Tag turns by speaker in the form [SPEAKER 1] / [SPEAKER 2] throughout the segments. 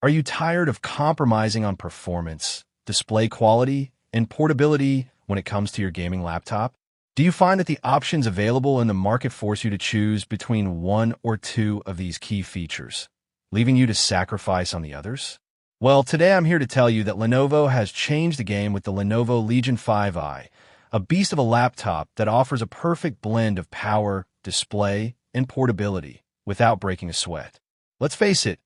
[SPEAKER 1] Are you tired of compromising on performance, display quality, and portability when it comes to your gaming laptop? Do you find that the options available in the market force you to choose between one or two of these key features, leaving you to sacrifice on the others? Well, today I'm here to tell you that Lenovo has changed the game with the Lenovo Legion 5i, a beast of a laptop that offers a perfect blend of power, display, and portability without breaking a sweat. Let's face it,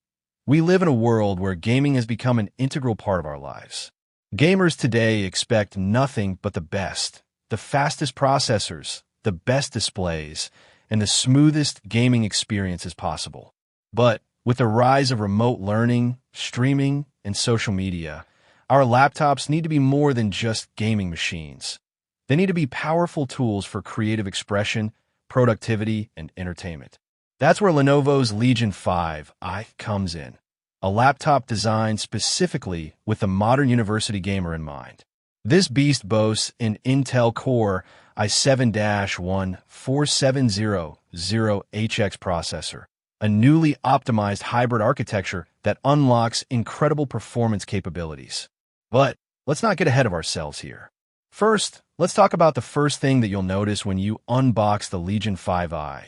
[SPEAKER 1] we live in a world where gaming has become an integral part of our lives. Gamers today expect nothing but the best, the fastest processors, the best displays, and the smoothest gaming experiences possible. But with the rise of remote learning, streaming, and social media, our laptops need to be more than just gaming machines. They need to be powerful tools for creative expression, productivity, and entertainment. That's where Lenovo's Legion 5i comes in, a laptop designed specifically with the modern university gamer in mind. This beast boasts an Intel Core i7-14700HX processor, a newly optimized hybrid architecture that unlocks incredible performance capabilities. But let's not get ahead of ourselves here. First, let's talk about the first thing that you'll notice when you unbox the Legion 5i.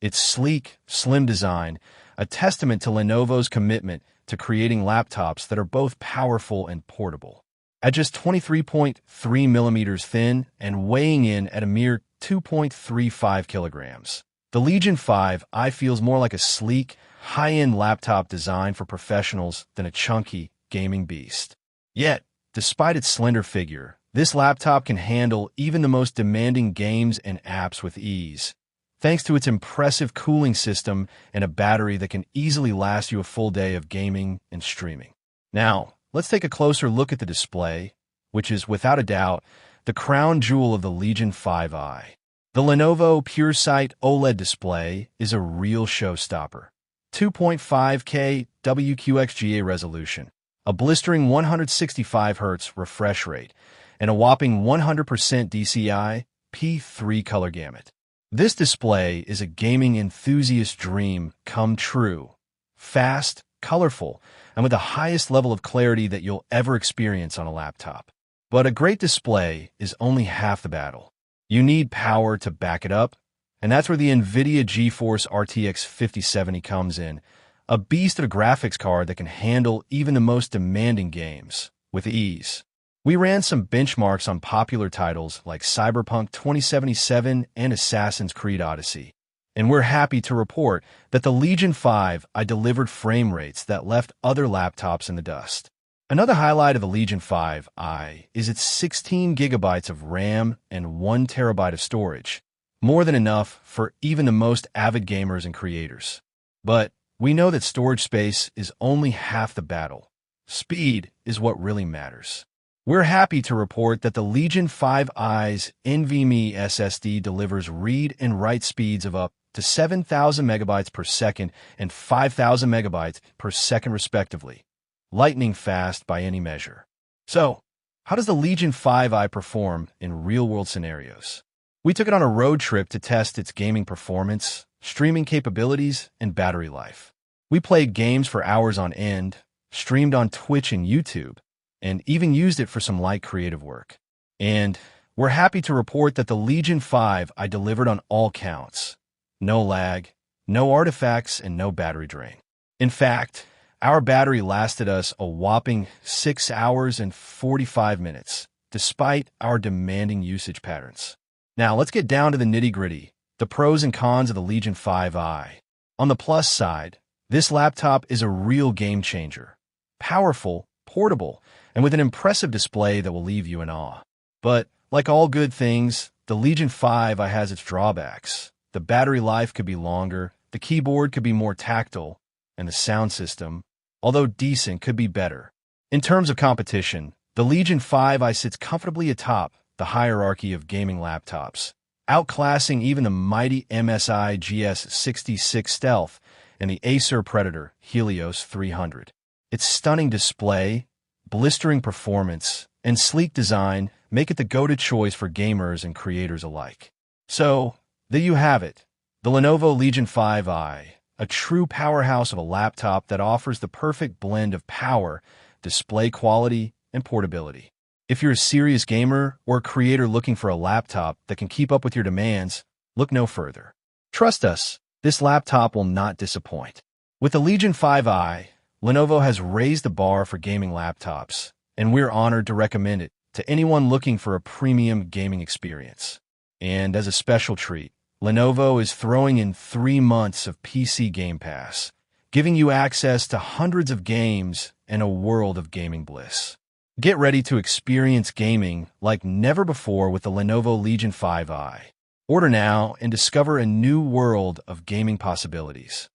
[SPEAKER 1] Its sleek, slim design, a testament to Lenovo's commitment to creating laptops that are both powerful and portable. At just 23.3 millimeters thin and weighing in at a mere 2.35 kilograms, the Legion 5i feels more like a sleek, high-end laptop designed for professionals than a chunky, gaming beast. Yet, despite its slender figure, this laptop can handle even the most demanding games and apps with ease, thanks to its impressive cooling system and a battery that can easily last you a full day of gaming and streaming. Now, let's take a closer look at the display, which is, without a doubt, the crown jewel of the Legion 5i. The Lenovo PureSight OLED display is a real showstopper. 2.5K WQXGA resolution, a blistering 165 Hz refresh rate, and a whopping 100% DCI P3 color gamut. This display is a gaming enthusiast dream come true. Fast, colorful, and with the highest level of clarity that you'll ever experience on a laptop. But a great display is only half the battle. You need power to back it up, and that's where the NVIDIA GeForce RTX 5070 comes in, a beast of a graphics card that can handle even the most demanding games with ease. We ran some benchmarks on popular titles like Cyberpunk 2077 and Assassin's Creed Odyssey, and we're happy to report that the Legion 5i delivered frame rates that left other laptops in the dust. Another highlight of the Legion 5i is its 16 gigabytes of RAM and 1 terabyte of storage, more than enough for even the most avid gamers and creators. But we know that storage space is only half the battle. Speed is what really matters. We're happy to report that the Legion 5i's NVMe SSD delivers read and write speeds of up to 7,000 megabytes per second and 5,000 megabytes per second respectively, lightning fast by any measure. So, how does the Legion 5i perform in real-world scenarios? We took it on a road trip to test its gaming performance, streaming capabilities, and battery life. We played games for hours on end, streamed on Twitch and YouTube, and even used it for some light creative work. And we're happy to report that the Legion 5i delivered on all counts. No lag, no artifacts, and no battery drain. In fact, our battery lasted us a whopping 6 hours and 45 minutes, despite our demanding usage patterns. Now, let's get down to the nitty-gritty, the pros and cons of the Legion 5i. On the plus side, this laptop is a real game changer. Powerful, portable, and with an impressive display that will leave you in awe. But, like all good things, the Legion 5i has its drawbacks. The battery life could be longer, the keyboard could be more tactile, and the sound system, although decent, could be better. In terms of competition, the Legion 5i sits comfortably atop the hierarchy of gaming laptops, outclassing even the mighty MSI GS66 Stealth and the Acer Predator Helios 300. Its stunning display, blistering performance, and sleek design make it the go-to choice for gamers and creators alike. So, there you have it, the Lenovo Legion 5i, a true powerhouse of a laptop that offers the perfect blend of power, display quality, and portability. If you're a serious gamer or a creator looking for a laptop that can keep up with your demands, look no further. Trust us, this laptop will not disappoint. With the Legion 5i, Lenovo has raised the bar for gaming laptops, and we're honored to recommend it to anyone looking for a premium gaming experience. And as a special treat, Lenovo is throwing in 3 months of PC GamePass, giving you access to hundreds of games and a world of gaming bliss. Get ready to experience gaming like never before with the Lenovo Legion 5i. Order now and discover a new world of gaming possibilities.